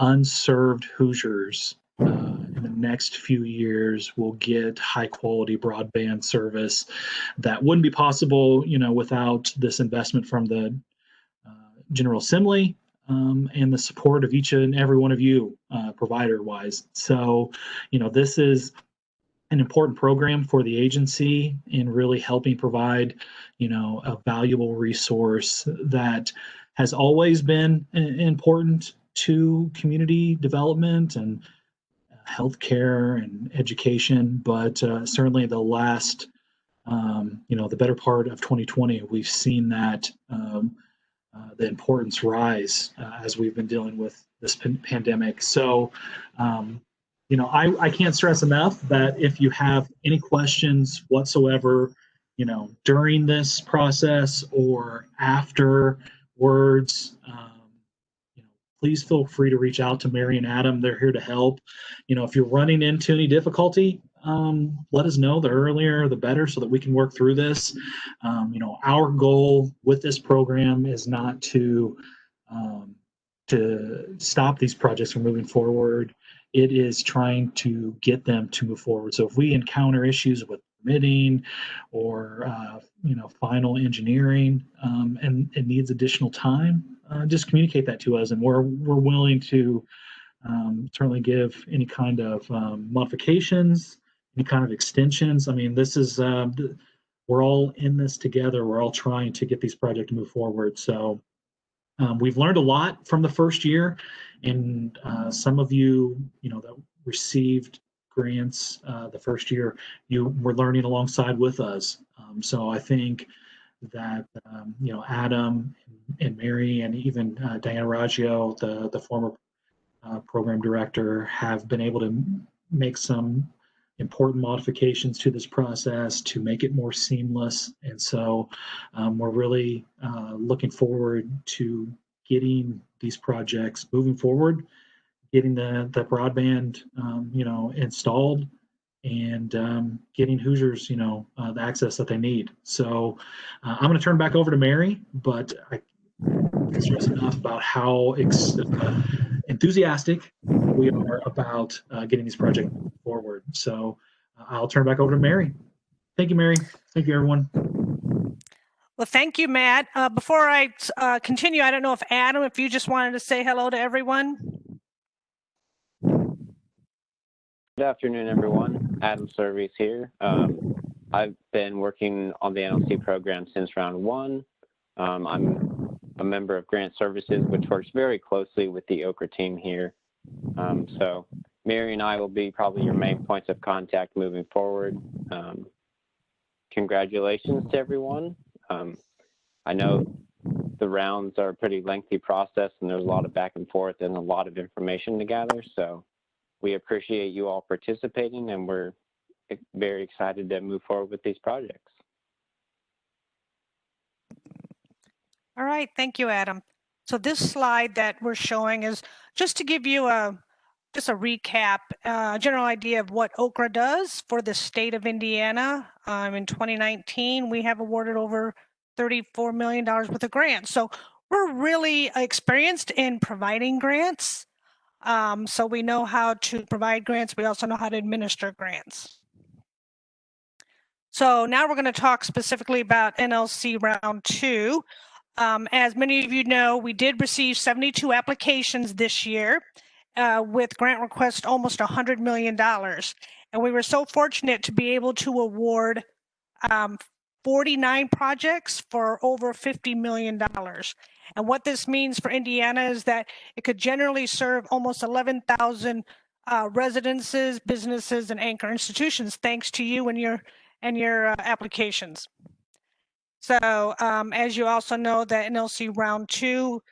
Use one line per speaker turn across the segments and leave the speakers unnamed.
unserved Hoosiers in the next few years will get high quality broadband service that wouldn't be possible, without this investment from the General Assembly and the support of each and every one of you, provider wise. So, this is an important program for the agency in really helping provide, a valuable resource that has always been important to community development and healthcare and education, but certainly the last, the better part of 2020, we've seen that the importance rise as we've been dealing with this pandemic. So, I can't stress enough that if you have any questions whatsoever, during this process or afterwards, please feel free to reach out to Mary and Adam. They're here to help. If you're running into any difficulty, let us know. The earlier, the better, so that we can work through this. Our goal with this program is not to stop these projects from moving forward. It is trying to get them to move forward. So if we encounter issues with permitting or final engineering, and it needs additional time, just communicate that to us, and we're willing to certainly give any kind of modifications, any kind of extensions. I mean, this is we're all in this together. We're all trying to get these projects to move forward. So we've learned a lot from the first year, and some of you, that received grants the first year, you were learning alongside with us. So I think that Adam and Mary and even Diana Raggio, the former program director, have been able to make some important modifications to this process to make it more seamless. And so we're really looking forward to getting these projects moving forward, getting the broadband installed, and getting Hoosiers the access that they need. So I'm going to turn back over to Mary, but I can't stress enough about how enthusiastic we are about getting these projects forward. So I'll turn back over to Mary. Thank you, Mary. Thank you, everyone.
Well, thank you, Matt. Before I continue, I don't know if Adam, if you just wanted to say hello to everyone.
Good afternoon, everyone. Adam Servies here. I've been working on the NLC program since round one. I'm a member of Grant Services, which works very closely with the Okra team here. So Mary and I will be probably your main points of contact moving forward. Congratulations to everyone. I know the rounds are a pretty lengthy process, and there's a lot of back and forth and a lot of information to gather. So we appreciate you all participating, and we're very excited to move forward with these projects.
All right, thank you, Adam. So this slide that we're showing is just to give you just a recap, general idea of what Okra does for the state of Indiana. In 2019, we have awarded over $34 million worth of grants. So we're really experienced in providing grants. So we know how to provide grants. We also know how to administer grants. So now we're going to talk specifically about NLC round two. As many of you know, we did receive 72 applications this year with grant requests almost $100 million. And we were so fortunate to be able to award 49 projects for over $50 million. And what this means for Indiana is that it could generally serve almost 11,000 residences, businesses, and anchor institutions, thanks to you and your applications. So as you also know, the NLC round two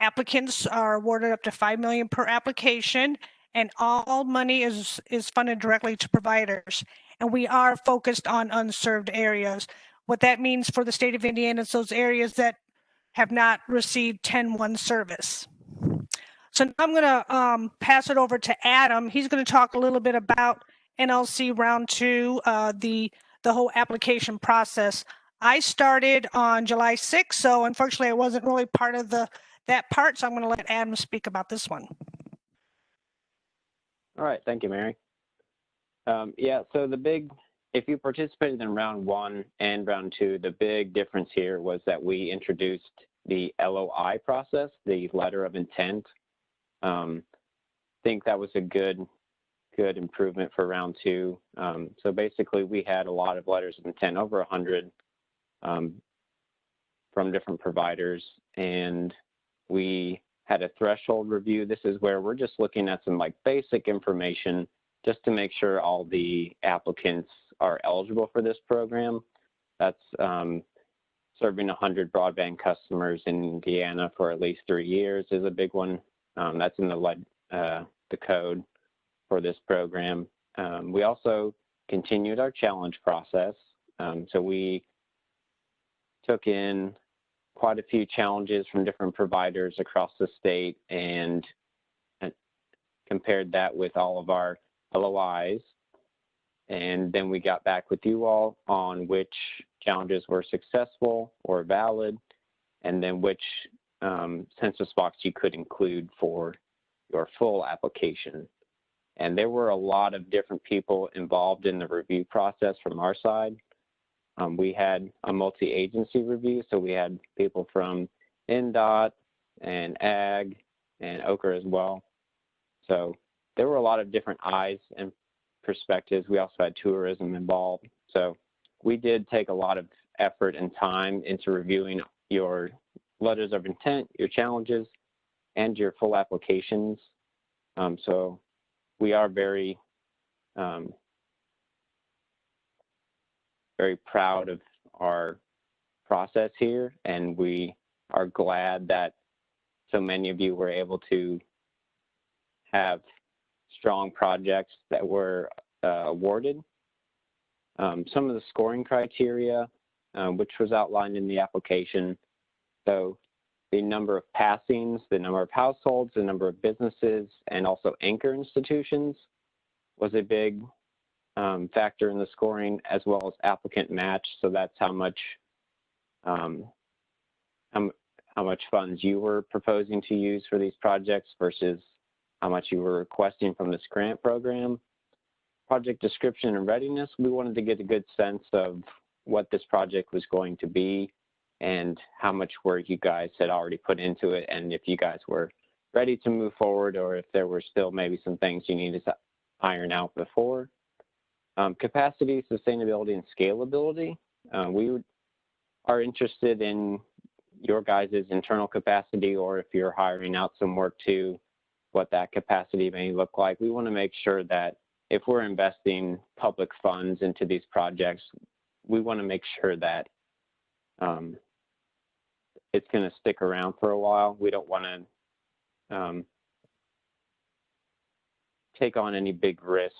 applicants are awarded up to $5 million per application, and all money is funded directly to providers. And we are focused on unserved areas. What that means for the state of Indiana is those areas that have not received 10-1 service. So now I'm going to pass it over to Adam. He's going to talk a little bit about NLC round two, the whole application process. I started on July 6th, so unfortunately I wasn't really part of the that part, so I'm going to let Adam speak about this one.
All right, thank you, Mary. Yeah, so if you participated in round 1 and round 2, the big difference here was that we introduced the LOI process, the letter of intent. I think that was a good improvement for round 2. So basically, we had a lot of letters of intent, over 100 from different providers, and we had a threshold review. This is where we're just looking at some like basic information just to make sure all the applicants are eligible for this program. That's serving 100 broadband customers in Indiana for at least 3 years is a big one. That's in the code for this program. We also continued our challenge process. So we took in quite a few challenges from different providers across the state and compared that with all of our LOIs. And then we got back with you all on which challenges were successful or valid, and then which census box you could include for your full application. And there were a lot of different people involved in the review process from our side. We had a multi-agency review, so we had people from NDOT and AG and OCRA as well. So there were a lot of different eyes and perspectives. We also had tourism involved. So we did take a lot of effort and time into reviewing your letters of intent, your challenges, and your full applications. So we are very, very proud of our process here, and we are glad that so many of you were able to have strong projects that were awarded. Some of the scoring criteria, which was outlined in the application. So the number of passings, the number of households, the number of businesses, and also anchor institutions was a big factor in the scoring, as well as applicant match. So that's how much funds you were proposing to use for these projects versus how much you were requesting from this grant program. Project description and readiness, we wanted to get a good sense of what this project was going to be and how much work you guys had already put into it, and if you guys were ready to move forward or if there were still maybe some things you needed to iron out before. Capacity, sustainability, and scalability. We are interested in your guys' internal capacity, or if you're hiring out some work too, what that capacity may look like. We want to make sure that if we're investing public funds into these projects, we want to make sure that it's going to stick around for a while. We don't want to take on any big risks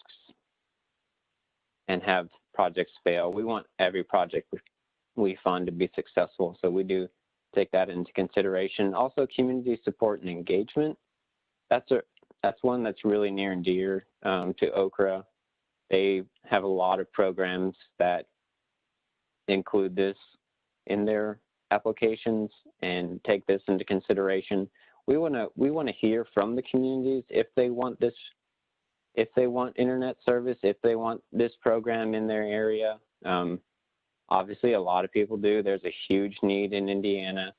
and have projects fail. We want every project we fund to be successful, so we do take that into consideration. Also, community support and engagement. That's one that's really near and dear to OCRA. They have a lot of programs that include this in their applications and take this into consideration. We want to hear from the communities if they want this, if they want internet service, if they want this program in their area. Obviously, a lot of people do. There's a huge need in Indiana,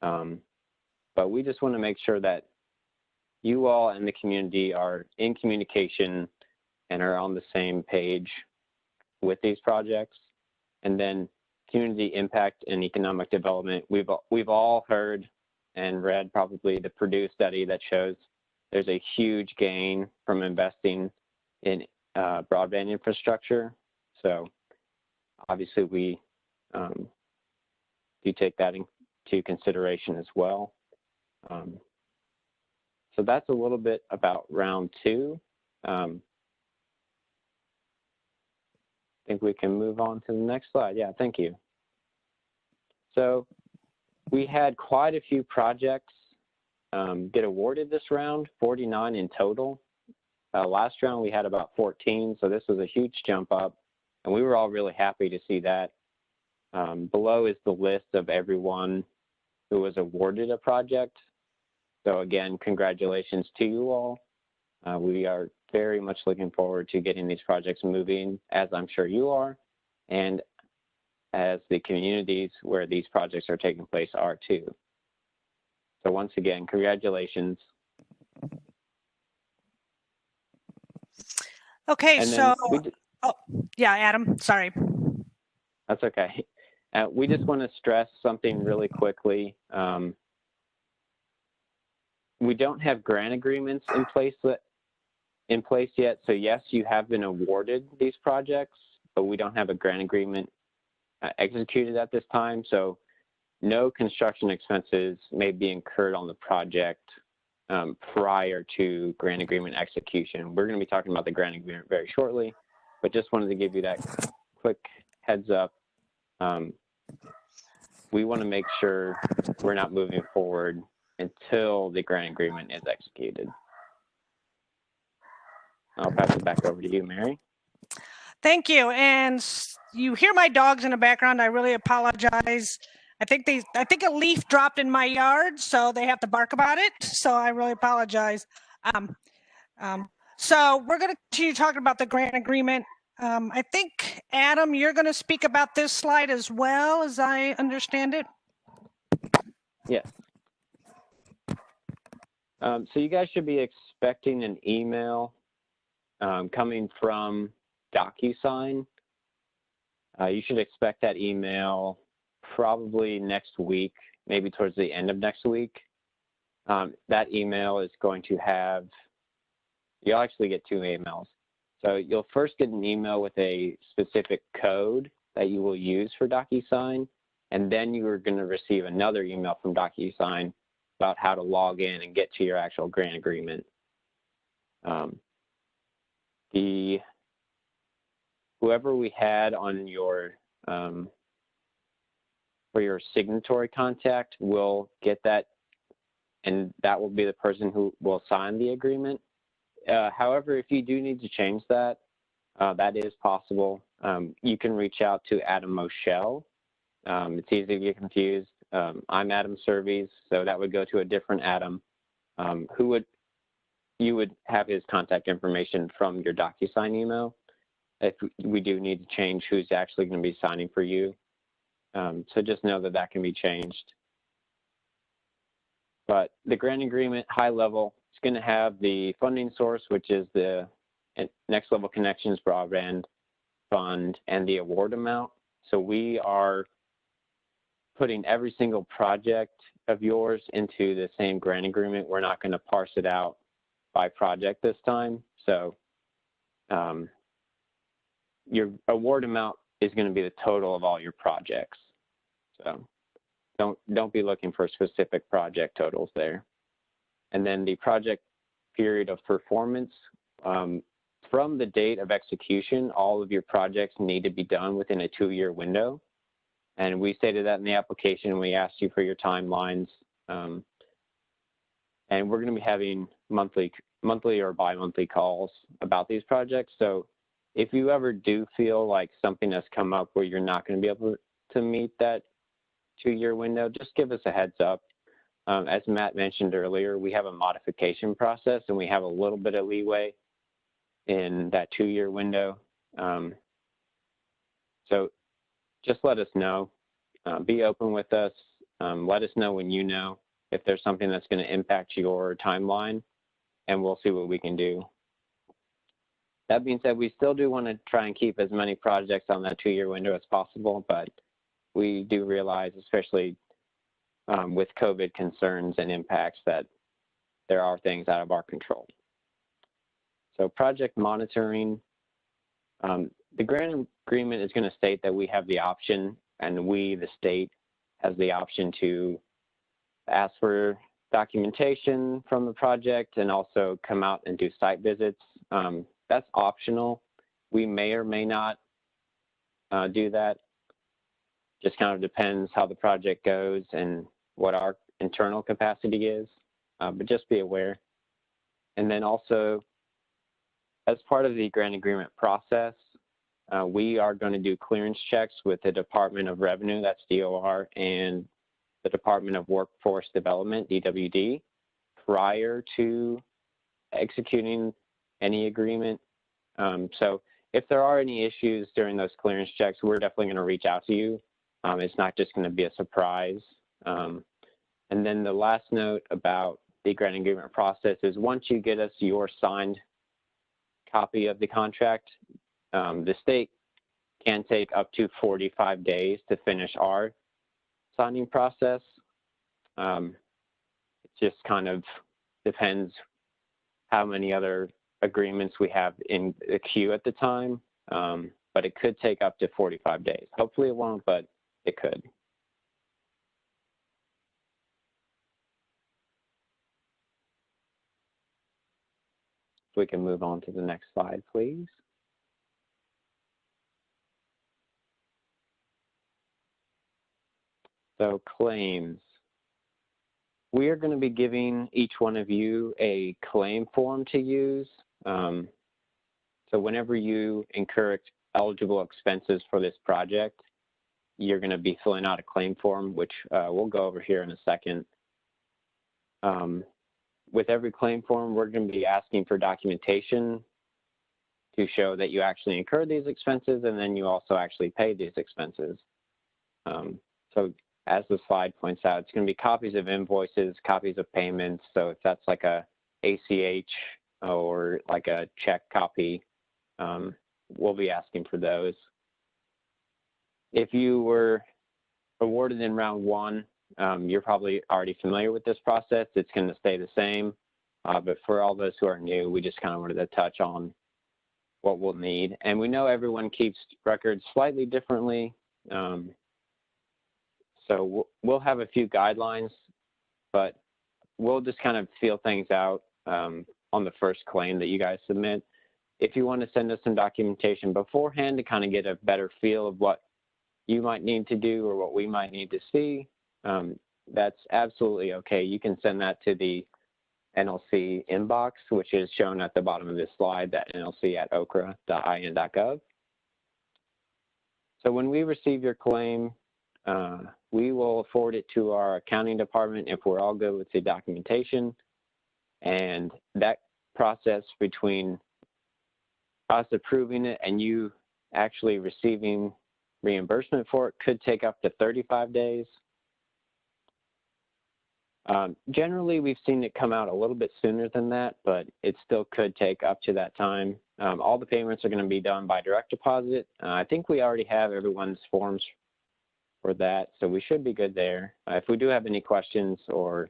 but we just want to make sure that you all and the community are in communication and are on the same page with these projects. And then community impact and economic development. We've all heard and read probably the Purdue study that shows there's a huge gain from investing in broadband infrastructure. So obviously we do take that into consideration as well. So that's a little bit about round 2. I think we can move on to the next slide. Yeah, thank you. So we had quite a few projects get awarded this round, 49 in total. Last round we had about 14, so this was a huge jump up, and we were all really happy to see that. Below is the list of everyone who was awarded a project. So again, congratulations to you all. We are very much looking forward to getting these projects moving, as I'm sure you are, and as the communities where these projects are taking place are too. So once again, congratulations.
Okay,
And
so,
then
oh, yeah, Adam, sorry.
that's okay. We just want to stress something really quickly. We don't have grant agreements in place yet. So yes, you have been awarded these projects, but we don't have a grant agreement executed at this time. So no construction expenses may be incurred on the project prior to grant agreement execution. We're going to be talking about the grant agreement very shortly, but just wanted to give you that quick heads up. We want to make sure we're not moving forward until the grant agreement is executed. I'll pass it back over to you, Mary.
Thank you. And you hear my dogs in the background. I really apologize. I think a leaf dropped in my yard, so they have to bark about it. So I really apologize. So we're going to continue talking about the grant agreement. I think, Adam, you're going to speak about this slide as well, as I understand it.
Yes. So you guys should be expecting an email coming from DocuSign. You should expect that email probably next week, maybe towards the end of next week. That email is going to have, you'll actually get 2 emails. So you'll first get an email with a specific code that you will use for DocuSign, and then you are going to receive another email from DocuSign about how to log in and get to your actual grant agreement. Whoever we had on your for your signatory contact will get that, and that will be the person who will sign the agreement. However, if you do need to change that, that is possible. You can reach out to Adam Moschel. It's easy to get confused. I'm Adam Surveys, so that would go to a different Adam, you would have his contact information from your DocuSign email if we do need to change who's actually going to be signing for you. So just know that that can be changed. But the grant agreement, high level, is going to have the funding source, which is the Next Level Connections Broadband Fund, and the award amount. So we are putting every single project of yours into the same grant agreement. We're not going to parse it out by project this time. So your award amount is going to be the total of all your projects. So don't be looking for specific project totals there. And then the project period of performance, from the date of execution, all of your projects need to be done within a 2-year window. And we stated that in the application. We asked you for your timelines. And we're going to be having monthly or bi-monthly calls about these projects. So if you ever do feel like something has come up where you're not going to be able to meet that 2-year window, just give us a heads up. As Matt mentioned earlier, we have a modification process and we have a little bit of leeway in that 2-year window. So just let us know. Be open with us. Let us know when you know if there's something that's going to impact your timeline, and we'll see what we can do. That being said, we still do want to try and keep as many projects on that 2-year window as possible, but we do realize, especially with COVID concerns and impacts, that there are things out of our control. So project monitoring, the grant agreement is going to state that we have the option, and we, the state, has the option to ask for documentation from the project and also come out and do site visits. That's optional. We may or may not do that. Just kind of depends how the project goes and what our internal capacity is, but just be aware. And then also, as part of the grant agreement process, we are going to do clearance checks with the Department of Revenue, that's DOR, and the Department of Workforce Development, DWD, prior to executing any agreement. So if there are any issues during those clearance checks, we're definitely going to reach out to you. It's not just going to be a surprise. And then the last note about the grant agreement process is once you get us your signed copy of the contract, the state can take up to 45 days to finish our signing process. It just kind of depends how many other agreements we have in the queue at the time, but it could take up to 45 days. Hopefully it won't, but it could. We can move on to the next slide, please. So claims. We are going to be giving each one of you a claim form to use. So whenever you incur eligible expenses for this project, you're going to be filling out a claim form, which we'll go over here in a second. With every claim form, we're going to be asking for documentation to show that you actually incurred these expenses and then you also actually paid these expenses. So as the slide points out, it's going to be copies of invoices, copies of payments. So if that's like a ACH or like a check copy, we'll be asking for those. If you were awarded in round one, you're probably already familiar with this process. It's going to stay the same. But for all those who are new, we just kind of wanted to touch on what we'll need. And we know everyone keeps records slightly differently. So we'll have a few guidelines, but we'll just kind of feel things out on the first claim that you guys submit. If you want to send us some documentation beforehand to kind of get a better feel of what you might need to do or what we might need to see, that's absolutely okay. You can send that to the NLC inbox, which is shown at the bottom of this slide, that nlc@okra.in.gov. So when we receive your claim, we will forward it to our accounting department if we're all good with the documentation. And that process between us approving it and you actually receiving reimbursement for it could take up to 35 days. Generally, we've seen it come out a little bit sooner than that, but it still could take up to that time. All the payments are going to be done by direct deposit. I think we already have everyone's forms for that, so we should be good there. If we do have any questions, or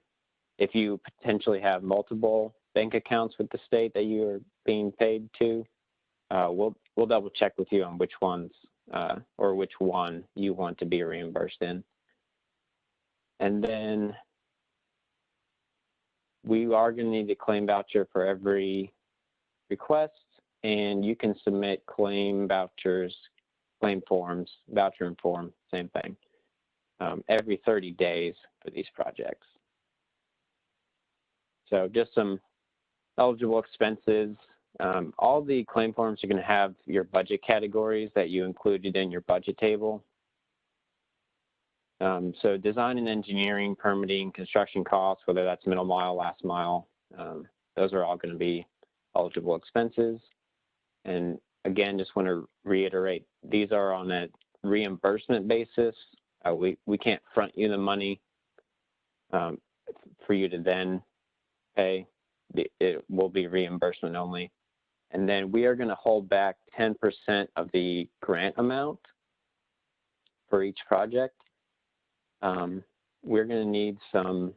if you potentially have multiple bank accounts with the state that you are being paid to, we'll double check with you on which ones or which one you want to be reimbursed in. And then we are going to need a claim voucher for every request, and you can submit claim vouchers, claim forms, voucher and form, same thing, every 30 days for these projects. So just some eligible expenses. All the claim forms are going to have your budget categories that you included in your budget table. So design and engineering, permitting, construction costs, whether that's middle mile, last mile, those are all going to be eligible expenses. And again, just want to reiterate, these are on a reimbursement basis. We can't front you the money for you to then pay. It will be reimbursement only. And then we are going to hold back 10% of the grant amount for each project. We're going to need some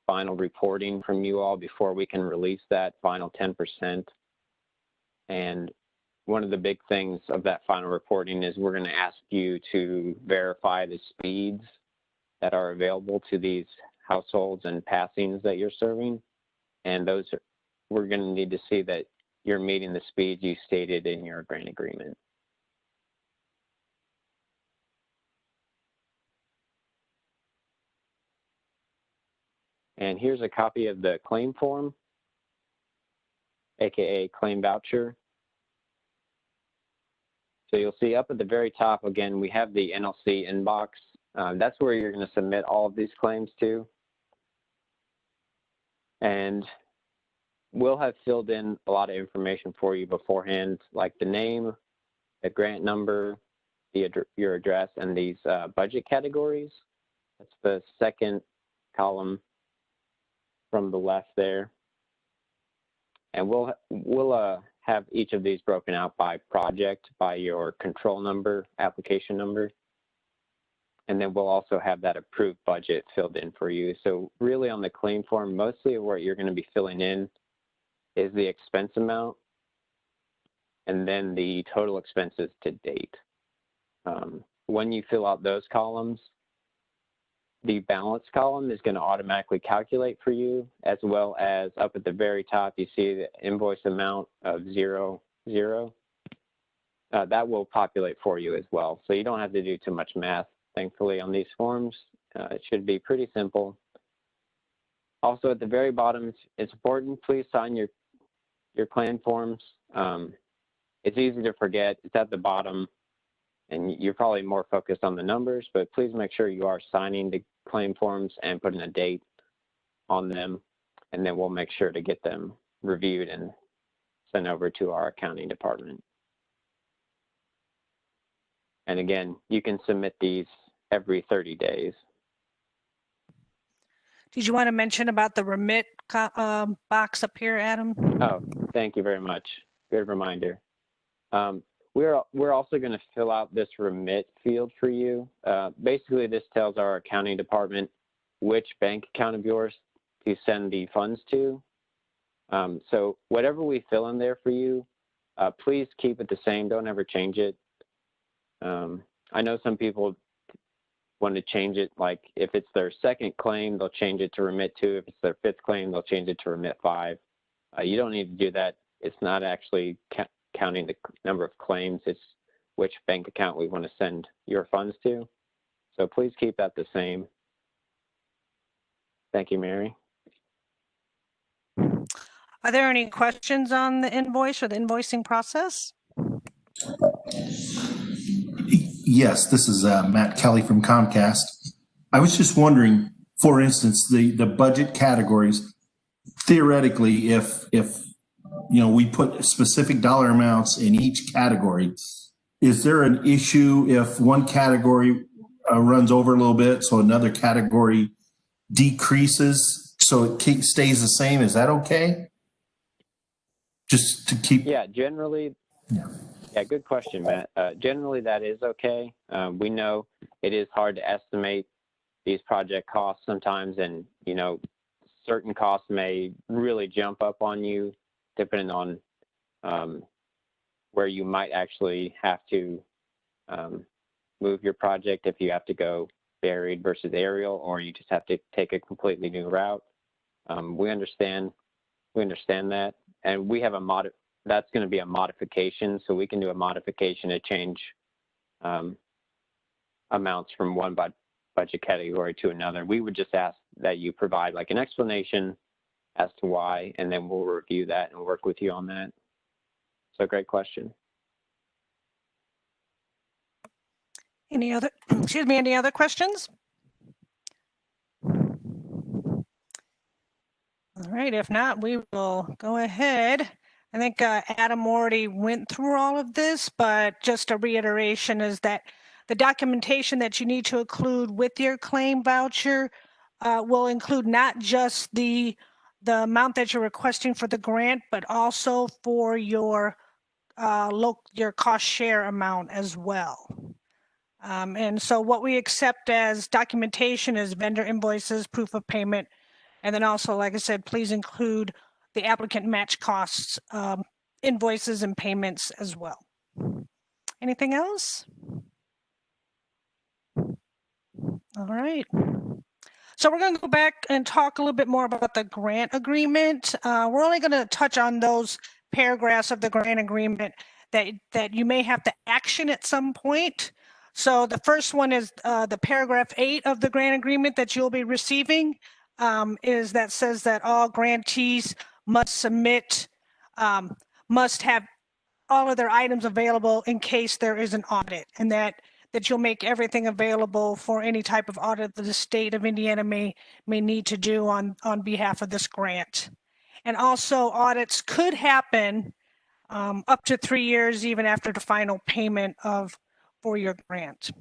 final reporting from you all before we can release that final 10%. And one of the big things of that final reporting is we're going to ask you to verify the speeds that are available to these households and passings that you're serving. And those we're going to need to see that you're meeting the speeds you stated in your grant agreement. And here's a copy of the claim form, AKA claim voucher. So you'll see up at the very top, again, we have the NLC inbox. That's where you're going to submit all of these claims to. And we'll have filled in a lot of information for you beforehand, like the name, the grant number, your address, and these budget categories. That's the second column from the left there. And we'll have each of these broken out by project, by your control number, application number. And then we'll also have that approved budget filled in for you. So really on the claim form, mostly of what you're going to be filling in is the expense amount and then the total expenses to date. When you fill out those columns, the balance column is going to automatically calculate for you, as well as up at the very top, you see the invoice amount of 00. That will populate for you as well. So you don't have to do too much math, thankfully, on these forms. It should be pretty simple. Also, at the very bottom, it's important, please sign your claim forms. It's easy to forget. It's at the bottom, and you're probably more focused on the numbers, but please make sure you are signing the claim forms and putting a date on them, and then we'll make sure to get them reviewed and sent over to our accounting department. And again, you can submit these every 30 days.
Did you want to mention about the remit box up here, Adam?
Oh, thank you very much. Good reminder. We're also going to fill out this remit field for you. Basically, this tells our accounting department which bank account of yours to send the funds to. So whatever we fill in there for you, please keep it the same. Don't ever change it. I know some people want to change it, like if it's their second claim, they'll change it to remit 2. If it's their 5th claim, they'll change it to remit 5. You don't need to do that. It's not actually counting the number of claims. It's which bank account we want to send your funds to. So please keep that the same. Thank you, Mary.
Are there any questions on the invoice or the invoicing process?
Yes, this is Matt Kelly from Comcast. I was just wondering, for instance, the budget categories, theoretically, if you know, we put specific dollar amounts in each category, is there an issue if one category runs over a little bit, so another category decreases, so it stays the same? Is that okay? Just to keep.
Yeah, generally. Yeah, good question, Matt. Generally, that is okay. We know it is hard to estimate these project costs sometimes, and you know, certain costs may really jump up on you, depending on where you might actually have to move your project, if you have to go buried versus aerial, or you just have to take a completely new route. We understand that, and we have that's going to be a modification, so we can do a modification to change amounts from one budget category to another. We would just ask that you provide like an explanation as to why, and then we'll review that and work with you on that. So great question.
Any other, excuse me, any other questions? All right, if not, we will go ahead. I think Adam already went through all of this, but just a reiteration is that the documentation that you need to include with your claim voucher will include not just the amount that you're requesting for the grant, but also for your cost share amount as well. And so what we accept as documentation is vendor invoices, proof of payment, and then also, like I said, please include the applicant match costs, invoices and payments as well. Anything else? All right. So we're going to go back and talk a little bit more about the grant agreement. We're only going to touch on those paragraphs of the grant agreement that you may have to action at some point. So the first one is the paragraph 8 of the grant agreement that you'll be receiving is that says that all grantees must submit, must have all of their items available in case there is an audit, and that that you'll make everything available for any type of audit that the state of Indiana may need to do on behalf of this grant. And also audits could happen up to 3 years even after the final payment for your grant.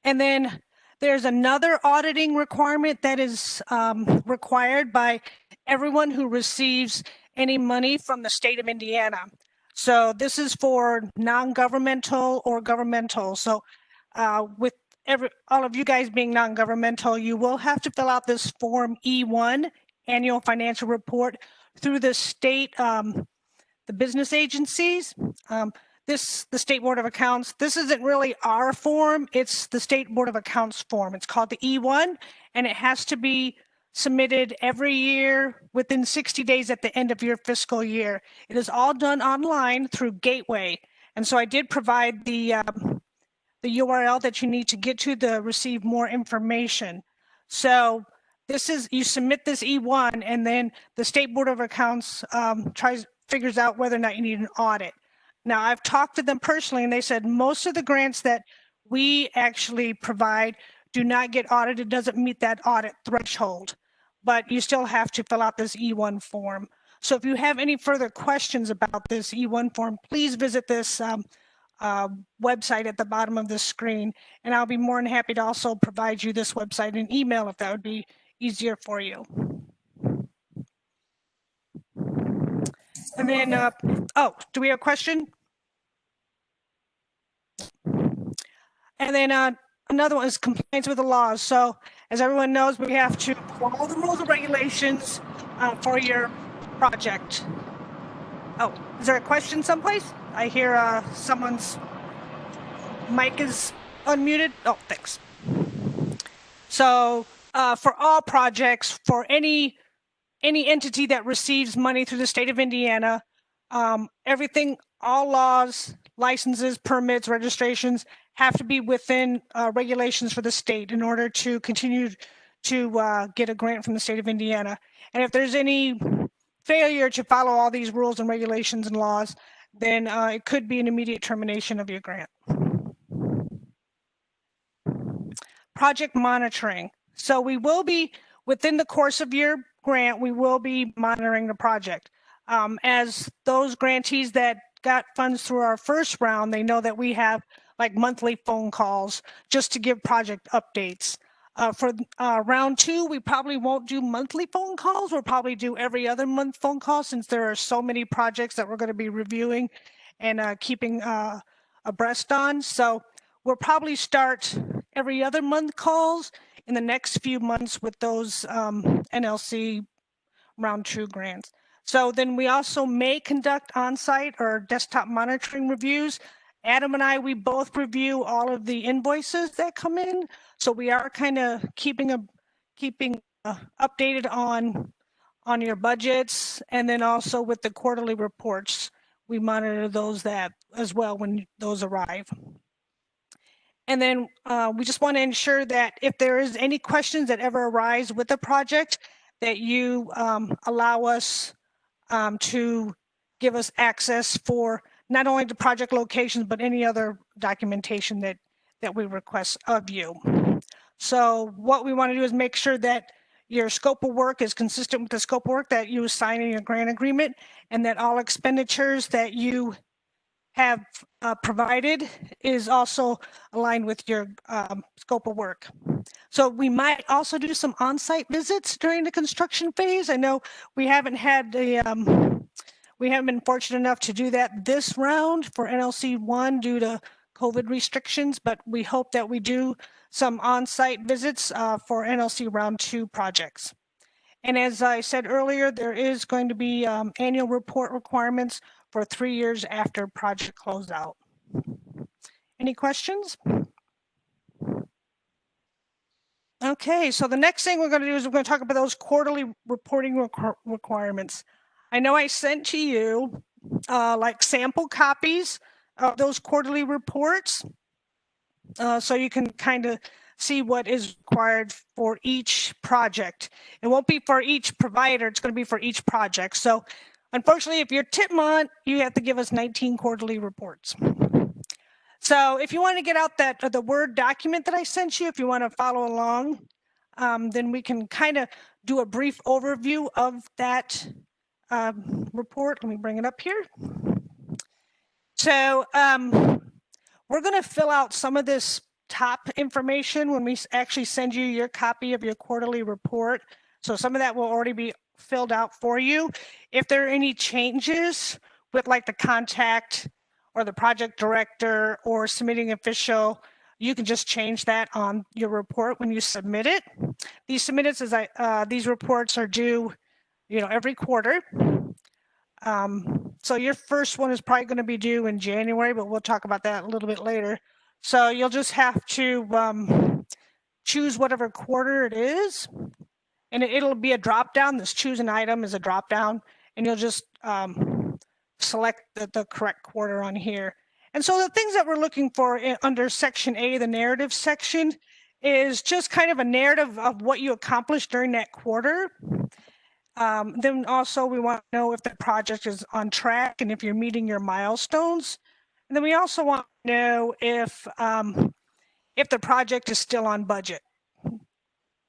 And then there's another auditing requirement that is required by everyone who receives any money from the state of Indiana. So this is for non-governmental or governmental. So with all of you guys being non-governmental, you will have to fill out this Form E1, Annual Financial Report, through the state, the business agencies. The State Board of Accounts, this isn't really our form, it's the State Board of Accounts form. It's called the E1, and it has to be submitted every year within 60 days at the end of your fiscal year. It is all done online through Gateway. And so I did provide the URL that you need to get to receive more information. So you submit this E1, and then the State Board of Accounts figures out whether or not you need an audit. Now, I've talked to them personally, and they said most of the grants that we actually provide do not get audited, doesn't meet that audit threshold, but you still have to fill out this E1 form. So if you have any further questions about this E1 form, please visit this website at the bottom of the screen, and I'll be more than happy to also provide you this website in email if that would be easier for you. And then, do we have a question? And then another one is compliance with the laws. So as everyone knows, we have to follow the rules and regulations for your project. Oh, is there a question someplace? I hear someone's mic is unmuted. Oh, thanks. So for all projects, for any entity that receives money through the state of Indiana, everything, all laws, licenses, permits, registrations have to be within regulations for the state in order to continue to get a grant from the state of Indiana. And if there's any failure to follow all these rules and regulations and laws, then it could be an immediate termination of your grant. Project monitoring. So we will be, within the course of your grant, we will be monitoring the project. As those grantees that got funds through our first round, they know that we have like monthly phone calls just to give project updates. For round 2, we probably won't do monthly phone calls. We'll probably do every other month phone calls, since there are so many projects that we're going to be reviewing and keeping abreast on. So we'll probably start every other month calls in the next few months with those NLC round 2 grants. So then we also may conduct on-site or desktop monitoring reviews. Adam and I, we both review all of the invoices that come in. So we are kind of keeping updated on your budgets. And then also with the quarterly reports, we monitor those as well when those arrive. And then we just want to ensure that if there is any questions that ever arise with the project, that you allow us to give us access for not only the project locations, but any other documentation that we request of you. So what we want to do is make sure that your scope of work is consistent with the scope of work that you assign in your grant agreement, and that all expenditures that you have provided is also aligned with your scope of work. So we might also do some on-site visits during the construction phase. I know we haven't had we haven't been fortunate enough to do that this round for NLC 1 due to COVID restrictions, but we hope that we do some on-site visits for NLC round 2 projects. And as I said earlier, there is going to be annual report requirements for 3 years after project closeout. Any questions? Okay, so the next thing we're going to do is we're going to talk about those quarterly reporting requirements. I know I sent to you like sample copies of those quarterly reports, so you can kind of see what is required for each project. It won't be for each provider, it's going to be for each project. So unfortunately, if you're Titmont, you have to give us 19 quarterly reports. So if you want to get out that the Word document that I sent you, if you want to follow along, then we can kind of do a brief overview of that report. Let me bring it up here. So we're going to fill out some of this top information when we actually send you your copy of your quarterly report. So some of that will already be filled out for you. If there are any changes with like the contact or the project director or submitting official, you can just change that on your report when you submit it. These submitteds, these reports are due, every quarter. So your first one is probably going to be due in January, but we'll talk about that a little bit later. So you'll just have to choose whatever quarter it is, and it'll be a drop down. This choose an item is a drop down, and you'll just select the correct quarter on here. And so the things that we're looking for under section A, the narrative section, is just kind of a narrative of what you accomplished during that quarter. Then also we want to know if the project is on track and if you're meeting your milestones. And then we also want to know if the project is still on budget.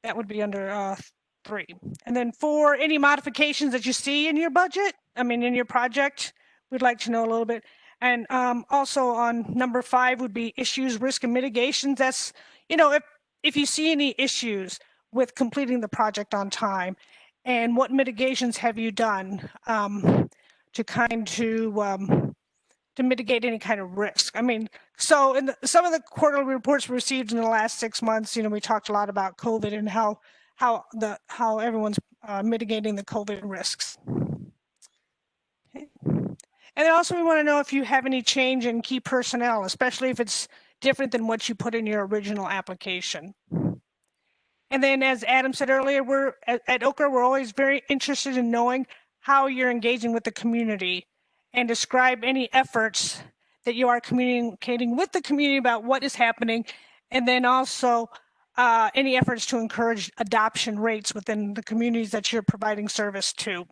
That would be under 3. And then for any modifications that you see in your budget, in your project, we'd like to know a little bit. And also on number 5 would be issues, risk, and mitigations. That's, if you see any issues with completing the project on time, and what mitigations have you done to mitigate any kind of risk? So in some of the quarterly reports received in the last 6 months, we talked a lot about COVID and how everyone's mitigating the COVID risks. Okay. And then also we want to know if you have any change in key personnel, especially if it's different than what you put in your original application. And then, as Adam said earlier, we're at Okra, we're always very interested in knowing how you're engaging with the community and describe any efforts that you are communicating with the community about what is happening. And then also any efforts to encourage adoption rates within the communities that you're providing service to.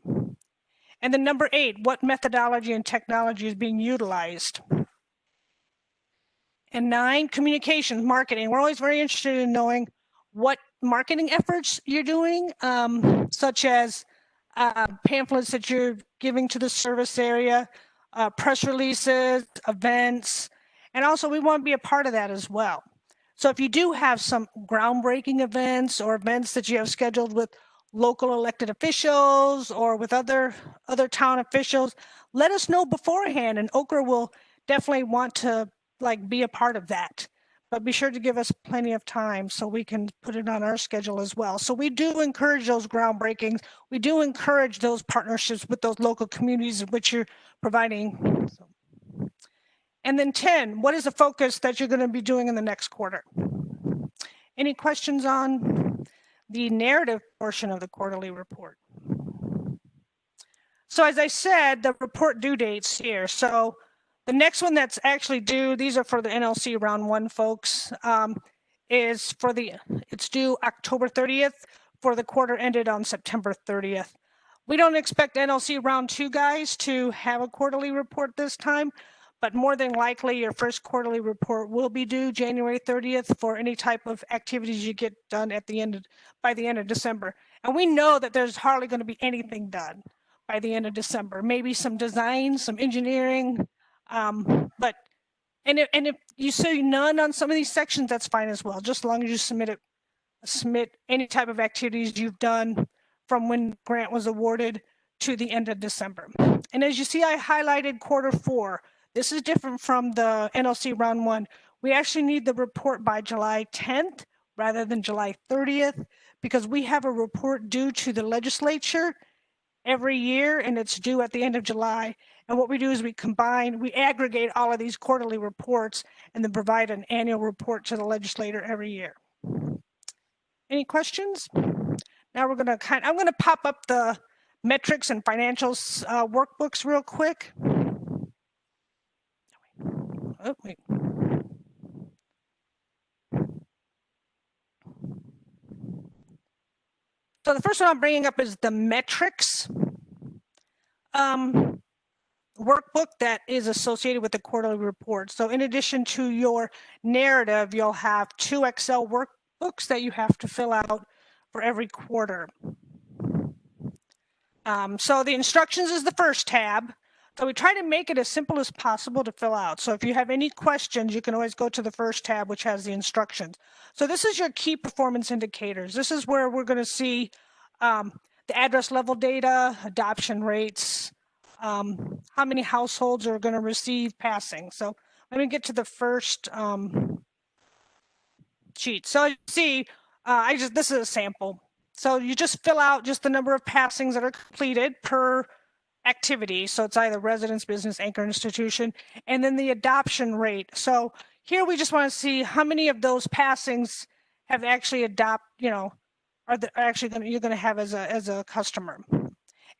And then number 8, what methodology and technology is being utilized? And 9, communications, marketing. We're always very interested in knowing what marketing efforts you're doing, such as pamphlets that you're giving to the service area, press releases, events, and also we want to be a part of that as well. So if you do have some groundbreaking events or events that you have scheduled with local elected officials or with other town officials, let us know beforehand, and Okra will definitely want to be a part of that. But be sure to give us plenty of time so we can put it on our schedule as well. So we do encourage those groundbreakings. We do encourage those partnerships with those local communities in which you're providing. And then 10, what is the focus that you're going to be doing in the next quarter? Any questions on the narrative portion of the quarterly report? So as I said, the report due dates here. So the next one that's actually due, these are for the NLC round 1 folks, it's due October 30th for the quarter ended on September 30th. We don't expect NLC round 2 guys to have a quarterly report this time, but more than likely your first quarterly report will be due January 30th for any type of activities you get done by the end of December. And we know that there's hardly going to be anything done by the end of December. Maybe some design, some engineering, but if you see none on some of these sections, that's fine as well, just as long as you submit any type of activities you've done from when grant was awarded to the end of December. And as you see, I highlighted quarter 4. This is different from the NLC round 1. We actually need the report by July 10th rather than July 30th because we have a report due to the legislature every year, and it's due at the end of July. And what we do is we aggregate all of these quarterly reports and then provide an annual report to the legislator every year. Any questions? Now I'm going to pop up the metrics and financials workbooks real quick. Oh, wait. So the first one I'm bringing up is the metrics. workbook that is associated with the quarterly report. So in addition to your narrative, you'll have 2 Excel workbooks that you have to fill out for every quarter. So the instructions is the first tab. So we try to make it as simple as possible to fill out. So if you have any questions, you can always go to the first tab, which has the instructions. So this is your key performance indicators. This is where we're going to see the address level data, adoption rates, how many households are going to receive passing. So let me get to the first sheet. So you see, this is a sample. So you just fill out just the number of passings that are completed per activity. So it's either residence, business, anchor institution, and then the adoption rate. So here we just want to see how many of those passings have actually you're going to have as a customer.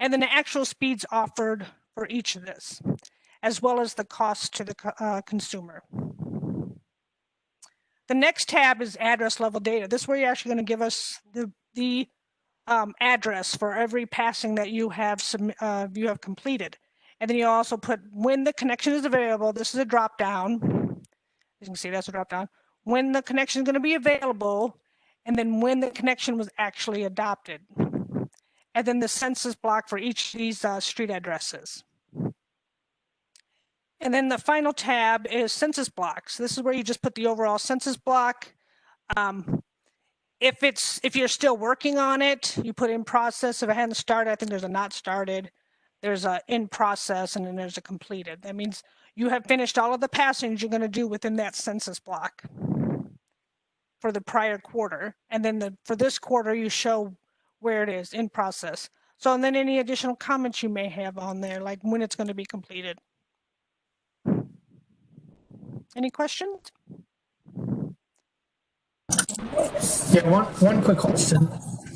And then the actual speeds offered for each of this, as well as the cost to the consumer. The next tab is address level data. This is where you're actually going to give us the address for every passing that you have completed. And then you also put when the connection is available. This is a drop down. As you can see, that's a drop down. When the connection is going to be available, and then when the connection was actually adopted. And then the census block for each of these street addresses. And then the final tab is census blocks. This is where you just put the overall census block. If you're still working on it, you put in process. If it hadn't started, I think there's a not started, there's a in process, and then there's a completed. That means you have finished all of the passings you're going to do within that census block for the prior quarter. And then for this quarter, you show where it is in process. So, and then any additional comments you may have on there, like when it's going to be completed. Any questions?
Yeah, one quick question.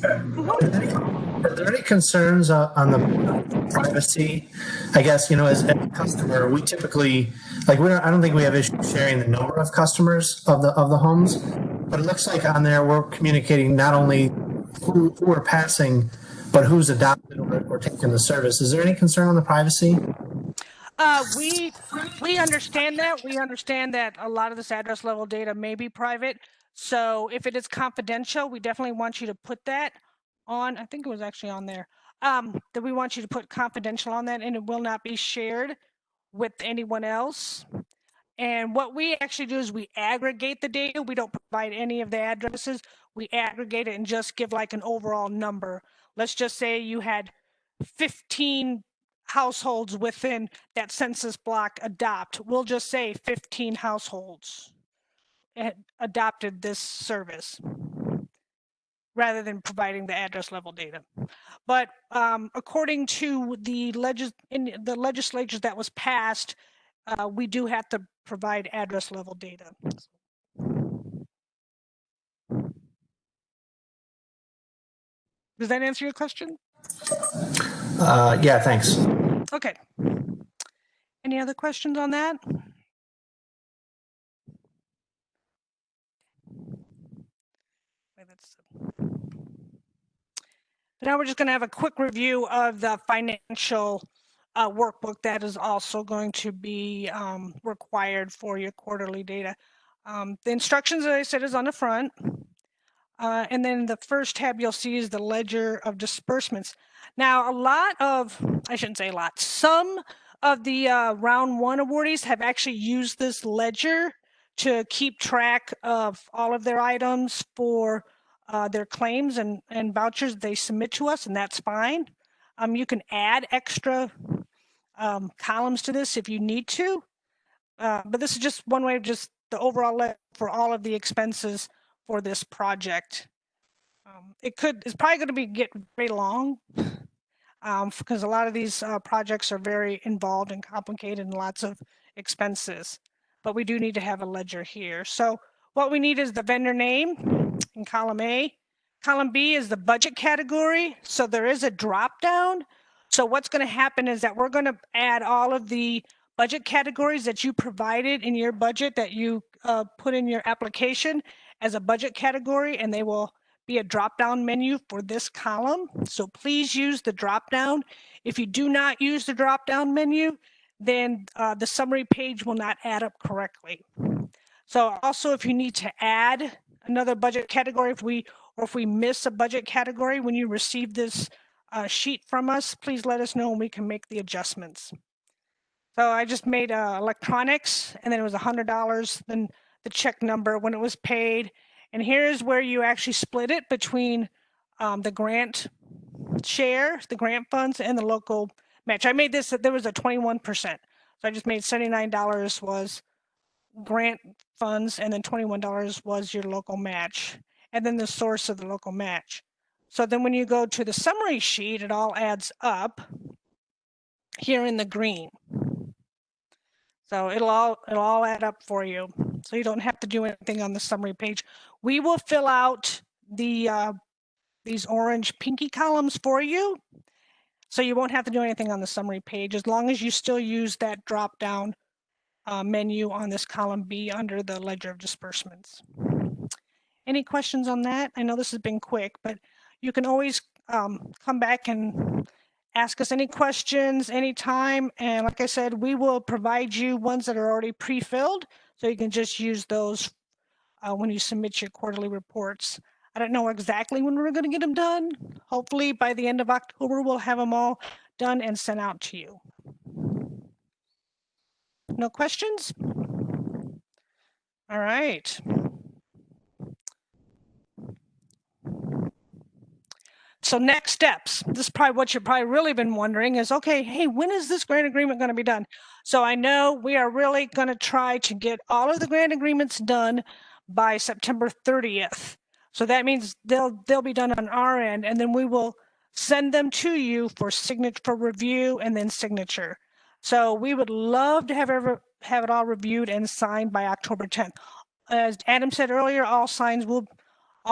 Are there any concerns on the privacy? I guess, as a customer, we typically, I don't think we have issues sharing the number of customers of the homes, but it looks like on there we're communicating not only who are passing, but who's adopted or taken the service. Is there any concern on the privacy?
We understand that. We understand that a lot of this address level data may be private. So if it is confidential, we definitely want you to put that on. I think it was actually on there. That we want you to put confidential on that, and it will not be shared with anyone else. And what we actually do is we aggregate the data. We don't provide any of the addresses. We aggregate it and just give like an overall number. Let's just say you had 15 households within that census block adopt. We'll just say 15 households adopted this service rather than providing the address level data. But according to the legislature that was passed, we do have to provide address level data. Does that answer your question?
Yeah, thanks.
Okay. Any other questions on that? Now we're just going to have a quick review of the financial workbook that is also going to be required for your quarterly data. The instructions, as I said, is on the front. And then the first tab you'll see is the ledger of disbursements. Now, I shouldn't say a lot, some of the round one awardees have actually used this ledger to keep track of all of their items for their claims and vouchers they submit to us, and that's fine. You can add extra columns to this if you need to, but this is just one way of just the overall for all of the expenses for this project. It's probably going to get very long because a lot of these projects are very involved and complicated and lots of expenses, but we do need to have a ledger here. So what we need is the vendor name in column A. Column B is the budget category. So there is a drop down. So what's going to happen is that we're going to add all of the budget categories that you provided in your budget that you put in your application as a budget category, and they will be a drop-down menu for this column. So please use the drop-down. If you do not use the drop-down menu, then the summary page will not add up correctly. So also, if you need to add another budget category, if we miss a budget category when you receive this sheet from us, please let us know and we can make the adjustments. So I just made electronics, and then it was $100, then the check number when it was paid. And here's where you actually split it between the grant share, the grant funds, and the local match. I made this, there was a 21%. So I just made $79 was grant funds, and then $21 was your local match, and then the source of the local match. So then when you go to the summary sheet, it all adds up here in the green. So it'll all add up for you. So you don't have to do anything on the summary page. We will fill out the these orange pinky columns for you. So you won't have to do anything on the summary page as long as you still use that drop down menu on this column B under the ledger of disbursements. Any questions on that? I know this has been quick, but you can always come back and ask us any questions anytime. And like I said, we will provide you ones that are already pre-filled, so you can just use those when you submit your quarterly reports. I don't know exactly when we're going to get them done. Hopefully by the end of October, we'll have them all done and sent out to you. No questions? All right. So next steps, this is probably what you've probably really been wondering is, okay, hey, when is this grant agreement going to be done? So I know we are really going to try to get all of the grant agreements done by September 30th. So that means they'll be done on our end, and then we will send them to you for signature, for review, and then signature. So we would love to have it all reviewed and signed by October 10th. As Adam said earlier, all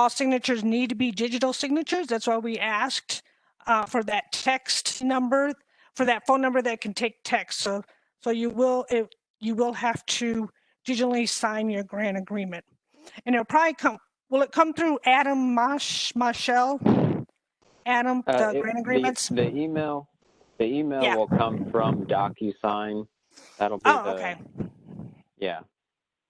signatures need to be digital signatures. That's why we asked for that text number, for that phone number that can take text. So you will have to digitally sign your grant agreement, and it'll probably come. Will it come through Adam Marshall? Adam, the grant agreements.
The email
Yeah.
will come from DocuSign. That'll be
okay.
Yeah.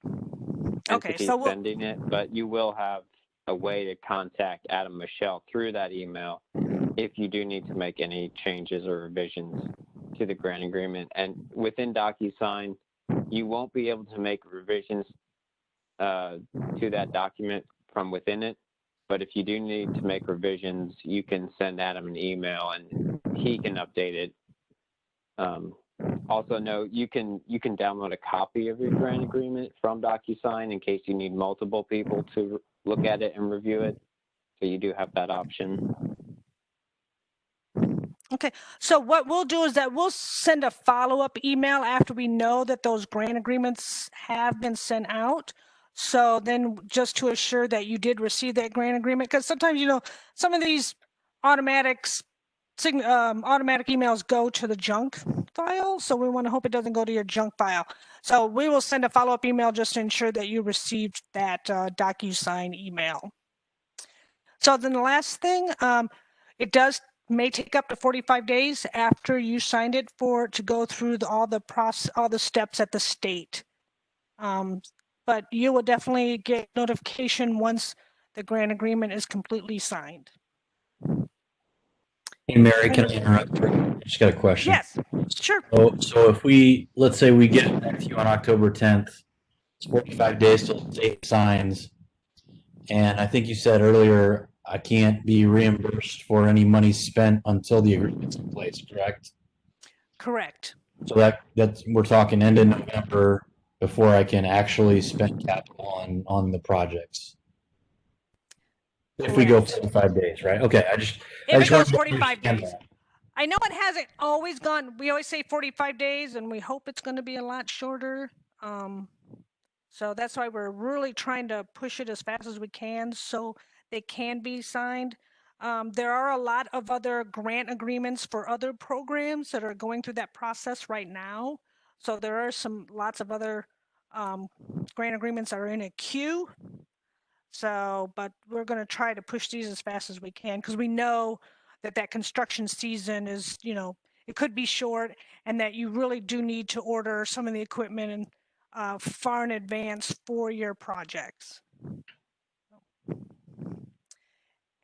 Okay,
Entity
so
sending it, but you will have a way to contact Adam Michelle through that email if you do need to make any changes or revisions to the grant agreement. And within DocuSign, you won't be able to make revisions to that document from within it. But if you do need to make revisions, you can send Adam an email and he can update it. Also note, you can download a copy of your grant agreement from DocuSign in case you need multiple people to look at it and review it. So you do have that option.
Okay, so what we'll do is that we'll send a follow-up email after we know that those grant agreements have been sent out. So then just to assure that you did receive that grant agreement, because sometimes, you know, some of these automatic emails go to the junk file. So we want to hope it doesn't go to your junk file. So we will send a follow-up email just to ensure that you received that DocuSign email. So then the last thing, it may take up to 45 days after you signed it to go through all the steps at the state. But you will definitely get notification once the grant agreement is completely signed.
Hey, Mary, can I interrupt? I just got a question.
Yes, sure.
So if let's say we get it back to you on October 10th, it's 45 days till the state signs. And I think you said earlier, I can't be reimbursed for any money spent until the agreement's in place, correct?
Correct.
So that's we're talking end of November before I can actually spend capital on the projects. If we go 45 days, right? Okay,
If it goes 45 days. I know it hasn't always gone, we always say 45 days and we hope it's going to be a lot shorter. So that's why we're really trying to push it as fast as we can so they can be signed. There are a lot of other grant agreements for other programs that are going through that process right now. So there are lots of other grant agreements that are in a queue. So, but we're going to try to push these as fast as we can because we know that construction season is, you know, it could be short, and that you really do need to order some of the equipment and far in advance for your projects.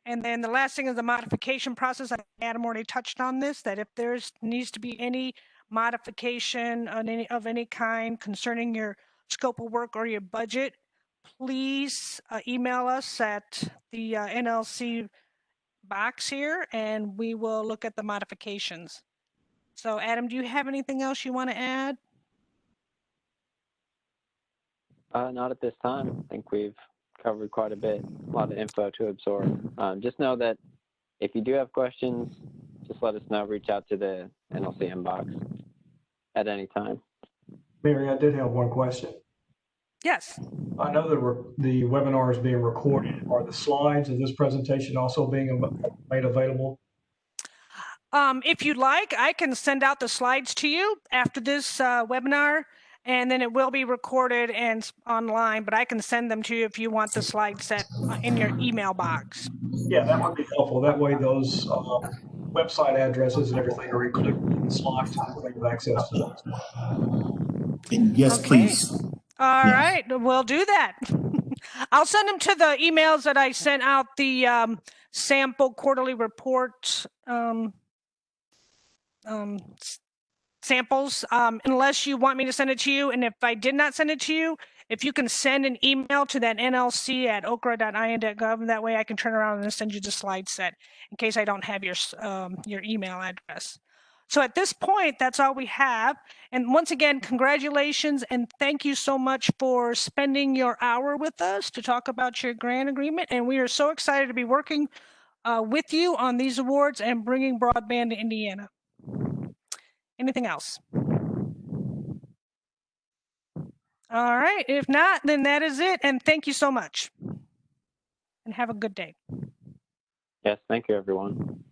And then the last thing is the modification process. Adam already touched on this, that if there's needs to be any modification of any kind concerning your scope of work or your budget, please email us at the NLC box here, and we will look at the modifications. So Adam, do you have anything else you want to add?
Not at this time. I think we've covered quite a bit, a lot of info to absorb. Just know that if you do have questions, just let us know. Reach out to the NLC inbox at any time.
Mary, I did have one question.
Yes.
I know that the webinar is being recorded. Are the slides of this presentation also being made available?
If you'd like, I can send out the slides to you after this webinar, and then it will be recorded and online, but I can send them to you if you want the slide set in your email box.
Yeah, that would be helpful. That way those website addresses and everything are included in the slides and everybody have access to those.
Yes,
Okay.
please.
All
Yes.
right, we'll do that. I'll send them to the emails that I sent out the sample quarterly report samples, unless you want me to send it to you. And if I did not send it to you, if you can send an email to that NLC at okra.in.gov, that way I can turn around and send you the slide set in case I don't have your email address. So at this point, that's all we have. And once again, congratulations and thank you so much for spending your hour with us to talk about your grant agreement. And we are so excited to be working with you on these awards and bringing broadband to Indiana. Anything else? All right. If not, then that is it. And thank you so much. And have a good day.
Yes, thank you, everyone.